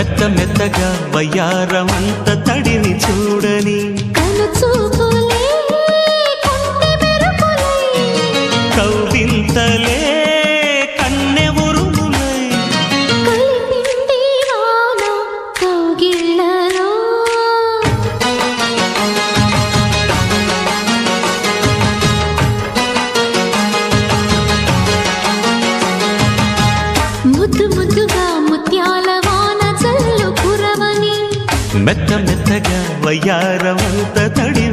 మెత్త మెత్తగా వయ్యారమంత తడిని చూడని కౌవింతలే కన్నె ఉరుములై ముద్దు ముద్దుగా ముత్యాల వాన చల్లు కురవని మెత్త మెత్తగా వయ్యారమంత తడి